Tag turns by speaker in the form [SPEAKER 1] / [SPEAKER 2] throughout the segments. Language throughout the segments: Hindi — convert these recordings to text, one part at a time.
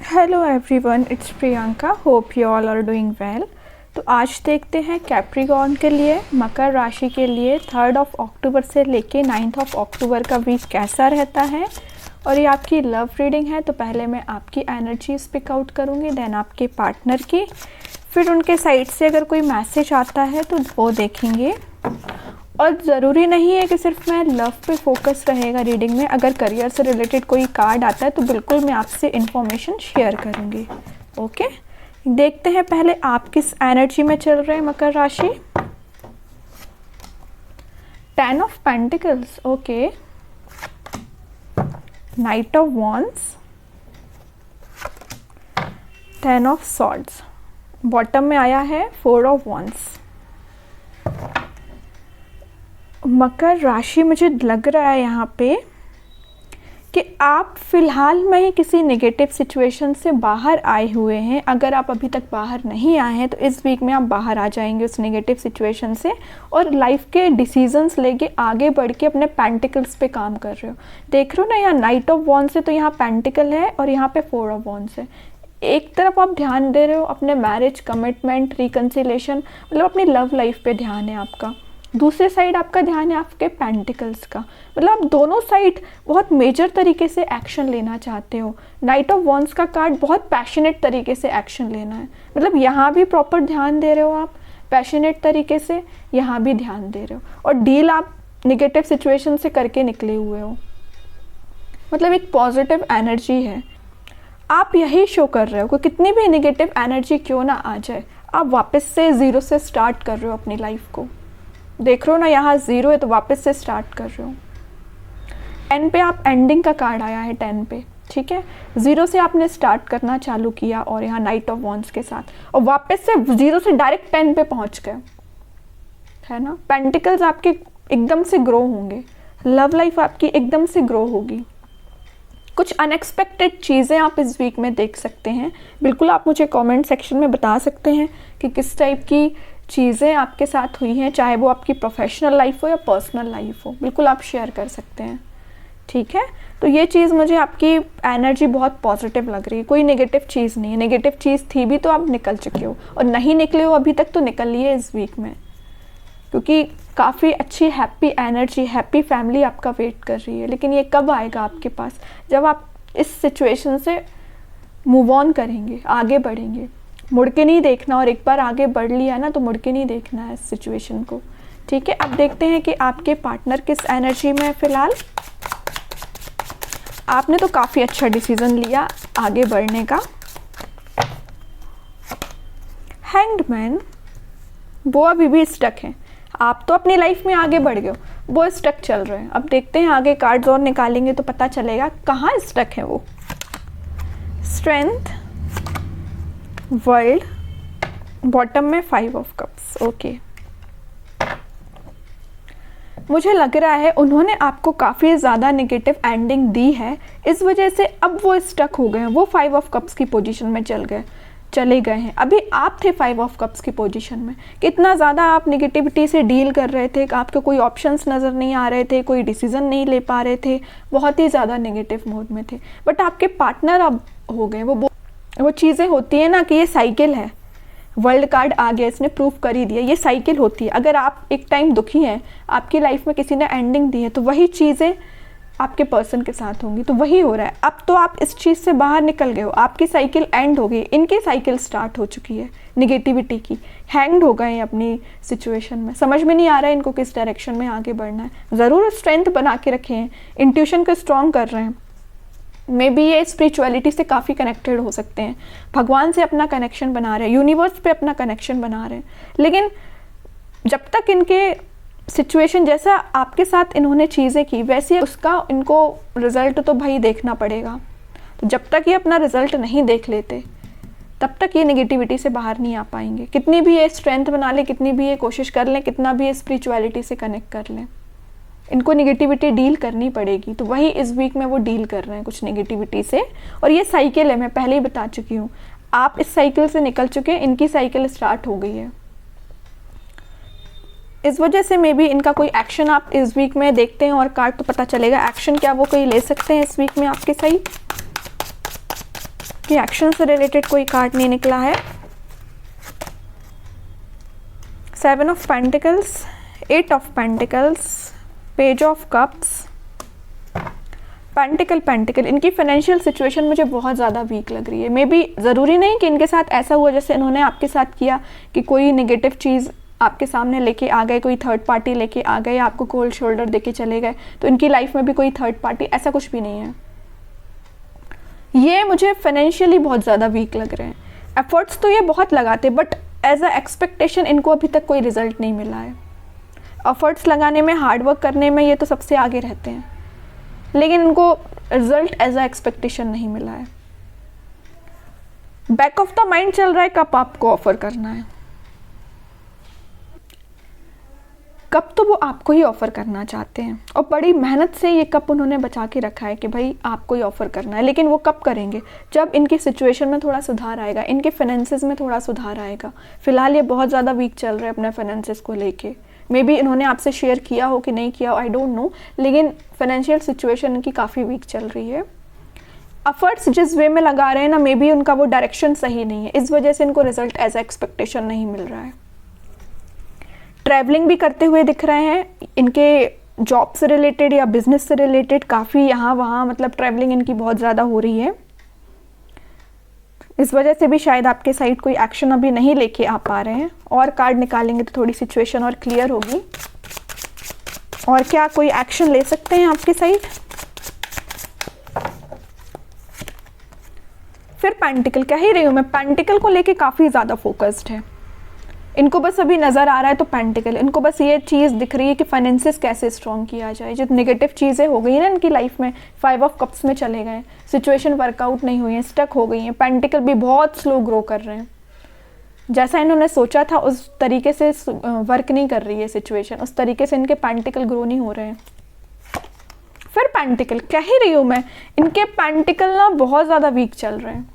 [SPEAKER 1] Hello everyone, it's Priyanka. Hope you all are doing well. तो आज देखते हैं कैप्रिकॉर्न के लिए, मकर राशि के लिए 3 अक्टूबर से लेके 9 अक्टूबर का वीक कैसा रहता है। और ये आपकी लव रीडिंग है, तो पहले मैं आपकी एनर्जीज पिक आउट करूँगी, देन आपके पार्टनर की, फिर उनके साइड से अगर कोई मैसेज आता है तो वो देखेंगे। और ज़रूरी नहीं है कि सिर्फ मैं लव पे फोकस रहेगा रीडिंग में। अगर करियर से रिलेटेड कोई कार्ड आता है तो बिल्कुल मैं आपसे इन्फॉर्मेशन शेयर करूँगी। ओके, देखते हैं पहले आप किस एनर्जी में चल रहे हैं मकर राशि। 10 of pentacles, okay. Night of wands, 10 of swords, bottom में आया है 4 ऑफ वॉन्ड्स। मकर राशि, मुझे लग रहा है यहाँ पे कि आप फ़िलहाल में ही किसी नेगेटिव सिचुएशन से बाहर आए हुए हैं। अगर आप अभी तक बाहर नहीं आए हैं तो इस वीक में आप बाहर आ जाएंगे उस नेगेटिव सिचुएशन से, और लाइफ के डिसीजंस लेके आगे बढ़ के अपने पेंटिकल्स पे काम कर रहे हो। देख रहे हो ना, यहाँ नाइट ऑफ वॉन्ड्स है तो यहाँ पेंटिकल है और यहाँ पे 4 ऑफ वॉन्ड्स है। एक तरफ आप ध्यान दे रहे हो अपने मैरिज, कमिटमेंट, रिकन्सिलेशन, मतलब अपनी लव लाइफ पे ध्यान है आपका। दूसरे साइड आपका ध्यान है आपके पेंटिकल्स का, मतलब आप दोनों साइड बहुत मेजर तरीके से एक्शन लेना चाहते हो। नाइट ऑफ वॉन्ड्स का कार्ड बहुत पैशनेट तरीके से एक्शन लेना है, मतलब यहाँ भी प्रॉपर ध्यान दे रहे हो आप पैशनेट तरीके से, यहाँ भी ध्यान दे रहे हो, और डील आप निगेटिव सिचुएशन से करके निकले हुए हो। मतलब एक पॉजिटिव एनर्जी है, आप यही शो कर रहे हो कि कितनी भी निगेटिव एनर्जी क्यों ना आ जाए, आप वापस से ज़ीरो से स्टार्ट कर रहे हो अपनी लाइफ को। देख रहे हो ना, यहाँ 0 है तो वापस से स्टार्ट कर रहे हो। 10 पे आप एंडिंग का कार्ड आया है, 10 पे, ठीक है। 0 से आपने स्टार्ट करना चालू किया और यहाँ नाइट ऑफ वॉन्ड्स के साथ, और वापस से 0 से डायरेक्ट 10 पे पहुँच गए, है ना। पेंटिकल्स आपके एकदम से ग्रो होंगे, लव लाइफ आपकी एकदम से ग्रो होगी। कुछ अनएक्सपेक्टेड चीज़ें आप इस वीक में देख सकते हैं। बिल्कुल आप मुझे कमेंट सेक्शन में बता सकते हैं कि किस टाइप की चीज़ें आपके साथ हुई हैं, चाहे वो आपकी प्रोफेशनल लाइफ हो या पर्सनल लाइफ हो, बिल्कुल आप शेयर कर सकते हैं, ठीक है। तो ये चीज़, मुझे आपकी एनर्जी बहुत पॉजिटिव लग रही है, कोई नेगेटिव चीज़ नहीं है। नेगेटिव चीज़ थी भी तो आप निकल चुके हो, और नहीं निकले हो अभी तक तो निकलिए इस वीक में, क्योंकि काफ़ी अच्छी हैप्पी एनर्जी, हैप्पी फैमिली आपका वेट कर रही है। लेकिन ये कब आएगा आपके पास, जब आप इस सिचुएशन से मूव ऑन करेंगे, आगे बढ़ेंगे। मुड़ के नहीं देखना, और एक बार आगे बढ़ लिया ना तो मुड़ के नहीं देखना है इस सिचुएशन को, ठीक है। अब देखते हैं कि आपके पार्टनर किस एनर्जी में है फ़िलहाल। आपने तो काफ़ी अच्छा डिसीज़न लिया आगे बढ़ने का। हैंग्ड मैन, वो अभी भी स्टक है। आप तो अपनी लाइफ में आगे बढ़ गए हो, वो स्टक चल रहे हैं। अब देखते हैं आगे कार्ड्स और निकालेंगे तो पता चलेगा कहाँ स्टक है वो। स्ट्रेंथ, वर्ल्ड, बॉटम में 5 ऑफ कप्स, ओके। मुझे लग रहा है उन्होंने आपको काफ़ी ज़्यादा नेगेटिव एंडिंग दी है, इस वजह से अब वो स्टक हो गए हैं। वो 5 ऑफ कप्स की पोजीशन में चले गए हैं। अभी आप थे 5 ऑफ कप्स की पोजीशन में। कितना ज़्यादा आप नेगेटिविटी से डील कर रहे थे, आपके कोई ऑप्शंस नज़र नहीं आ रहे थे, कोई डिसीज़न नहीं ले पा रहे थे, बहुत ही ज़्यादा नेगेटिव मोड में थे। बट आपके पार्टनर अब हो गए। वो चीज़ें होती है ना कि ये साइकिल है। वर्ल्ड कार्ड आ गया, इसने प्रूफ कर ही दिया, ये साइकिल होती है। अगर आप एक टाइम दुखी हैं, आपकी लाइफ में किसी ने एंडिंग दी है, तो वही चीज़ें आपके पर्सन के साथ होंगी। तो वही हो रहा है। अब तो आप इस चीज़ से बाहर निकल गए हो, आपकी साइकिल एंड हो गई, इनकी साइकिल स्टार्ट हो चुकी है निगेटिविटी की। हैंग्ड हो गए अपनी सिचुएशन में, समझ में नहीं आ रहा है इनको किस डायरेक्शन में आगे बढ़ना है। ज़रूर स्ट्रेंथ बना के रखे हैं, इंट्यूशन को स्ट्रॉन्ग कर रहे हैं। मे बी ये स्पिरिचुअलिटी से काफ़ी कनेक्टेड हो सकते हैं, भगवान से अपना कनेक्शन बना रहे हैं, यूनिवर्स पे अपना कनेक्शन बना रहे हैं। लेकिन जब तक इनके सिचुएशन जैसा आपके साथ इन्होंने चीज़ें की वैसे उसका इनको रिज़ल्ट तो भाई देखना पड़ेगा। तो जब तक ये अपना रिज़ल्ट नहीं देख लेते तब तक ये नेगेटिविटी से बाहर नहीं आ पाएंगे। कितनी भी ये स्ट्रेंथ बना ले, कितनी भी ये कोशिश कर लें, कितना भी ये स्पिरिचुअलिटी से कनेक्ट कर लें, इनको नेगेटिविटी डील करनी पड़ेगी। तो वही इस वीक में वो डील कर रहे हैं कुछ नेगेटिविटी से। और ये साइकिल है, मैं पहले ही बता चुकी हूँ, आप इस साइकिल से निकल चुके हैं, इनकी साइकिल स्टार्ट हो गई है। इस वजह से मे बी इनका कोई एक्शन आप इस वीक में देखते हैं और कार्ड तो पता चलेगा एक्शन क्या वो कोई ले सकते हैं इस वीक में आपके सही। उनकी एक्शन से रिलेटेड कोई कार्ड नहीं निकला है। 7 of pentacles, 8 of pentacles, page of cups, pentacle. इनकी फाइनेंशियल सिचुएशन मुझे बहुत ज़्यादा वीक लग रही है। मे बी ज़रूरी नहीं कि इनके साथ ऐसा हुआ जैसे इन्होंने आपके साथ किया कि कोई नेगेटिव चीज़ आपके सामने लेके आ गए, कोई थर्ड पार्टी लेके आ गए, आपको कोल्ड शोल्डर देके चले गए, तो इनकी लाइफ में भी कोई थर्ड पार्टी, ऐसा कुछ भी नहीं है। ये मुझे फाइनेंशियली बहुत ज़्यादा वीक लग रहे हैं। एफर्ट्स तो ये बहुत लगाते, बट एज अ एक्सपेक्टेशन इनको अभी तक कोई रिजल्ट नहीं मिला है। एफर्ट्स लगाने में, हार्डवर्क करने में ये तो सबसे आगे रहते हैं, लेकिन इनको रिजल्ट एज अ एक्सपेक्टेशन नहीं मिला है। बैक ऑफ द माइंड चल रहा है कब आपको ऑफर करना है, कप तो वो आपको ही ऑफ़र करना चाहते हैं, और बड़ी मेहनत से ये कप उन्होंने बचा के रखा है कि भाई आपको ही ऑफ़र करना है। लेकिन वो कब करेंगे, जब इनकी सिचुएशन में थोड़ा सुधार आएगा, इनके फाइनेंसेस में थोड़ा सुधार आएगा। फ़िलहाल ये बहुत ज़्यादा वीक चल रहे हैं अपने फाइनेंसेस को लेके। मे बी इन्होंने आपसे शेयर किया हो कि नहीं किया हो, आई डोंट नो, लेकिन फाइनेंशियल सिचुएशन इनकी काफ़ी वीक चल रही है। एफर्ट्स जिस वे में लगा रहे हैं ना, मे बी उनका वो डायरेक्शन सही नहीं है, इस वजह से इनको रिजल्ट एज एक्सपेक्टेशन नहीं मिल रहा है। ट्रैवलिंग भी करते हुए दिख रहे हैं, इनके जॉब से रिलेटेड या बिजनेस से रिलेटेड काफ़ी यहाँ वहाँ, मतलब ट्रैवलिंग इनकी बहुत ज़्यादा हो रही है। इस वजह से भी शायद आपके साइड कोई एक्शन अभी नहीं लेके आ पा रहे हैं। और कार्ड निकालेंगे तो थोड़ी सिचुएशन और क्लियर होगी। और क्या कोई एक्शन ले सकते हैं आपके साइड? फिर पेंटिकल, कह ही रही हूँ मैं, पेंटिकल को लेके काफ़ी ज़्यादा फोकस्ड है। इनको बस अभी नज़र आ रहा है तो पेंटिकल, इनको बस ये चीज़ दिख रही है कि फाइनेंसेस कैसे स्ट्रॉन्ग किया जाए। जो नेगेटिव चीज़ें हो गई ना इनकी लाइफ में, 5 ऑफ कप्स में चले गए, सिचुएशन वर्कआउट नहीं हुई है, स्टक हो गई हैं। पेंटिकल भी बहुत स्लो ग्रो कर रहे हैं, जैसा इन्होंने सोचा था उस तरीके से वर्क नहीं कर रही है सिचुएशन, उस तरीके से इनके पेंटिकल ग्रो नहीं हो रहे हैं। फिर पेंटिकल, कह ही रही हूँ मैं, इनके पेंटिकल ना बहुत ज़्यादा वीक चल रहे हैं।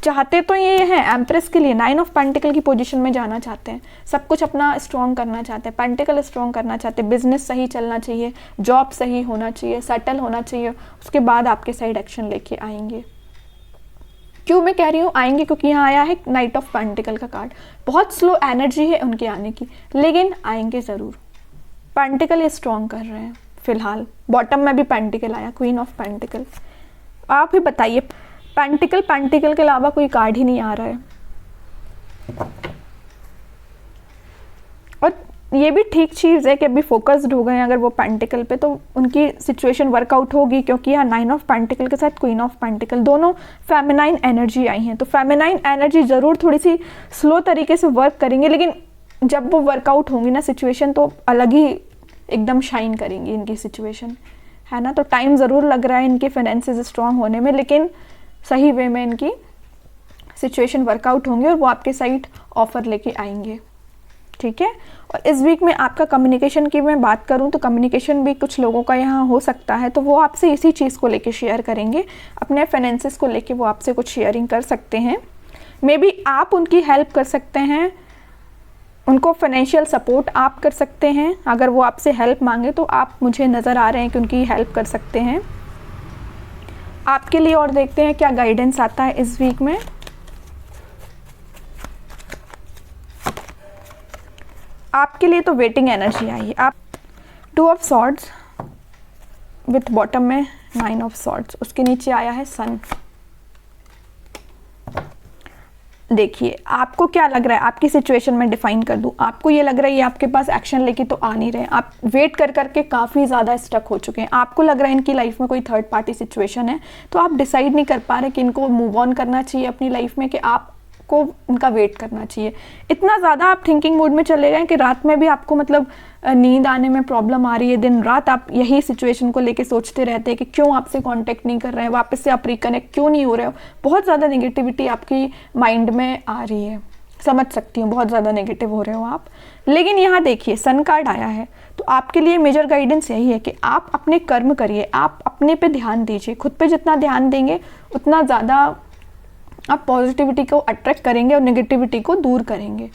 [SPEAKER 1] चाहते तो ये हैं एम्प्रेस के लिए 9 ऑफ पेंटिकल की पोजीशन में जाना चाहते हैं, सब कुछ अपना स्ट्रॉन्ग करना चाहते हैं, पेंटिकल स्ट्रॉन्ग करना चाहते हैं, बिजनेस सही चलना चाहिए, जॉब सही होना चाहिए, सेटल होना चाहिए, उसके बाद आपके साइड एक्शन लेके आएंगे। क्यों मैं कह रही हूँ आएंगे, क्योंकि यहाँ आया है नाइट ऑफ पेंटिकल का कार्ड। बहुत स्लो एनर्जी है उनके आने की, लेकिन आएंगे ज़रूर। पेंटिकल ये स्ट्रॉन्ग कर रहे हैं फिलहाल। बॉटम में भी पेंटिकल आया, क्वीन ऑफ पेंटिकल। आप ही बताइए, पेंटिकल के अलावा कोई कार्ड ही नहीं आ रहा है। और ये भी ठीक चीज़ है कि अभी फोकस्ड हो गए हैं अगर वो पेंटिकल पे, तो उनकी सिचुएशन वर्कआउट होगी, क्योंकि यहाँ 9 ऑफ पेंटिकल के साथ क्वीन ऑफ पेंटिकल, दोनों फेमिनाइन एनर्जी आई हैं। तो फेमिनाइन एनर्जी ज़रूर थोड़ी सी स्लो तरीके से वर्क करेंगे, लेकिन जब वो वर्कआउट होंगी ना सिचुएशन, तो अलग ही एकदम शाइन करेंगी इनकी सिचुएशन, है ना। तो टाइम ज़रूर लग रहा है इनके फाइनेंसेस स्ट्रॉन्ग होने में, लेकिन सही वे में इनकी सिचुएशन वर्कआउट होंगे और वो आपके साइड ऑफ़र लेके आएंगे, ठीक है। और इस वीक में आपका कम्युनिकेशन की मैं बात करूं तो कम्युनिकेशन भी कुछ लोगों का यहाँ हो सकता है, तो वो आपसे इसी चीज़ को लेके शेयर करेंगे, अपने फाइनेंसेस को लेके वो आपसे कुछ शेयरिंग कर सकते हैं। मे बी आप उनकी हेल्प कर सकते हैं, उनको फाइनेंशियल सपोर्ट आप कर सकते हैं। अगर वो आपसे हेल्प मांगे तो आप, मुझे नज़र आ रहे हैं कि उनकी हेल्प कर सकते हैं आपके लिए। और देखते हैं क्या गाइडेंस आता है इस वीक में। आपके लिए तो वेटिंग एनर्जी आई है। आप 2 ऑफ सॉर्ड्स विथ बॉटम में 9 ऑफ सॉर्ड्स, उसके नीचे आया है सन। देखिए आपको क्या लग रहा है, आपकी सिचुएशन में डिफाइन कर दूं, आपको ये लग रहा है ये आपके पास एक्शन लेके तो आ नहीं रहे, आप वेट कर करके काफ़ी ज़्यादा स्टक हो चुके हैं। आपको लग रहा है इनकी लाइफ में कोई थर्ड पार्टी सिचुएशन है, तो आप डिसाइड नहीं कर पा रहे कि इनको मूव ऑन करना चाहिए अपनी लाइफ में, कि आपको इनका वेट करना चाहिए। इतना ज़्यादा आप थिंकिंग मूड में चले गए कि रात में भी आपको मतलब नींद आने में प्रॉब्लम आ रही है, दिन रात आप यही सिचुएशन को लेके सोचते रहते हैं कि क्यों आपसे कांटेक्ट नहीं कर रहे हैं, वापस से आप रिकनेक्ट क्यों नहीं हो रहे हो। बहुत ज़्यादा नेगेटिविटी आपकी माइंड में आ रही है, समझ सकती हूँ, बहुत ज़्यादा नेगेटिव हो रहे हो आप। लेकिन यहाँ देखिए सन कार्ड आया है, तो आपके लिए मेजर गाइडेंस यही है कि आप अपने कर्म करिए, आप अपने पे ध्यान दीजिए। खुद पे जितना ध्यान देंगे उतना ज़्यादा आप पॉजिटिविटी को अट्रैक्ट करेंगे और नेगेटिविटी को दूर करेंगे,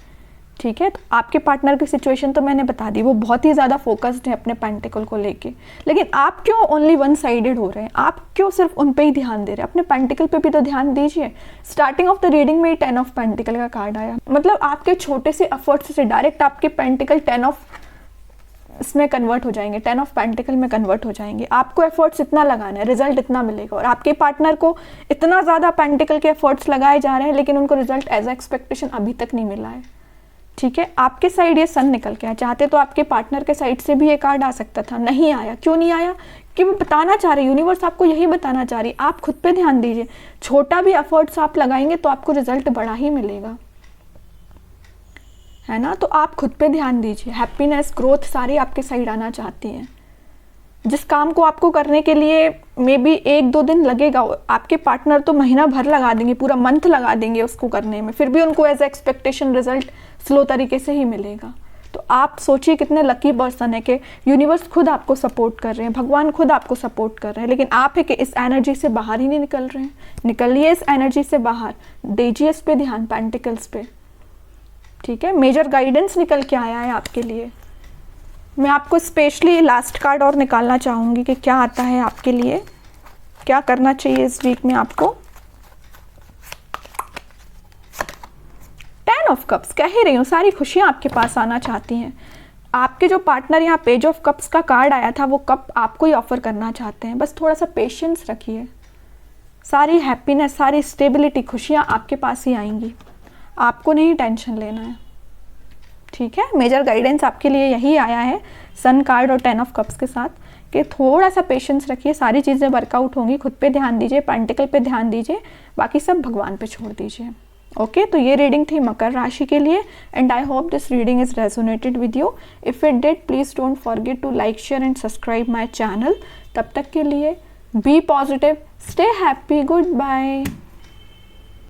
[SPEAKER 1] ठीक है। तो आपके पार्टनर की सिचुएशन तो मैंने बता दी, वो बहुत ही ज़्यादा फोकस्ड है अपने पेंटिकल को लेके, लेकिन आप क्यों ओनली वन साइडेड हो रहे हैं? आप क्यों सिर्फ उन पे ही ध्यान दे रहे हैं? अपने पेंटिकल पे भी तो ध्यान दीजिए। स्टार्टिंग ऑफ द रीडिंग में ही 10 ऑफ पेंटिकल का कार्ड आया, मतलब आपके छोटे से एफर्ट्स से डायरेक्ट आपके पेंटिकल 10 ऑफ इसमें कन्वर्ट हो जाएंगे, 10 ऑफ पेंटिकल में कन्वर्ट हो जाएंगे। आपको एफर्ट्स इतना लगाना है, रिजल्ट इतना मिलेगा। और आपके पार्टनर को इतना ज़्यादा पेंटिकल के एफर्ट्स लगाए जा रहे हैं, लेकिन उनको रिजल्ट एज एक्सपेक्टेशन अभी तक नहीं मिला है। ठीक है, आपके साइड ये सन निकल के आया, चाहते तो आपके पार्टनर के साइड से भी ये कार्ड आ सकता था, नहीं आया। क्यों नहीं आया? कि वो बताना चाह रही, यूनिवर्स आपको यही बताना चाह रही, आप खुद पे ध्यान दीजिए। छोटा भी एफर्ट्स आप लगाएंगे तो आपको रिजल्ट बड़ा ही मिलेगा, है ना। तो आप खुद पे ध्यान दीजिए। हैप्पीनेस, ग्रोथ सारी आपके साइड आना चाहती हैं। जिस काम को आपको करने के लिए मे बी 1-2 दिन लगेगा, आपके पार्टनर तो महीना भर लगा देंगे, पूरा मंथ लगा देंगे उसको करने में, फिर भी उनको एज एक्सपेक्टेशन रिजल्ट स्लो तरीके से ही मिलेगा। तो आप सोचिए कितने लकी पर्सन है कि यूनिवर्स खुद आपको सपोर्ट कर रहे हैं, भगवान खुद आपको सपोर्ट कर रहे हैं, लेकिन आप है कि इस एनर्जी से बाहर ही नहीं निकल रहे हैं। निकलिए इस एनर्जी से बाहर, दीजिए इस पे ध्यान, पेंटिकल्स पे। ठीक है, मेजर गाइडेंस निकल के आया है आपके लिए। मैं आपको स्पेशली लास्ट कार्ड और निकालना चाहूँगी कि क्या आता है आपके लिए, क्या करना चाहिए इस वीक में आपको। 10 ऑफ कप्स, कह ही रही हूँ, सारी खुशियाँ आपके पास आना चाहती हैं। आपके जो पार्टनर, यहाँ पेज ऑफ कप्स का कार्ड आया था, वो कप आपको ही ऑफर करना चाहते हैं। बस थोड़ा सा पेशेंस रखिए, सारी हैप्पीनेस, सारी स्टेबिलिटी, खुशियाँ आपके पास ही आएंगी, आपको नहीं टेंशन लेना है। ठीक है, मेजर गाइडेंस आपके लिए यही आया है सन कार्ड और 10 ऑफ कप्स के साथ, कि थोड़ा सा पेशेंस रखिए, सारी चीज़ें वर्कआउट होंगी। खुद पे ध्यान दीजिए, पेंटिकल पे ध्यान दीजिए, बाकी सब भगवान पे छोड़ दीजिए। ओके, तो ये रीडिंग थी मकर राशि के लिए, and I hope this reading is resonated with you. If it did, please don't forget to like, share and subscribe my channel. तब तक के लिए be positive, stay happy, good bye.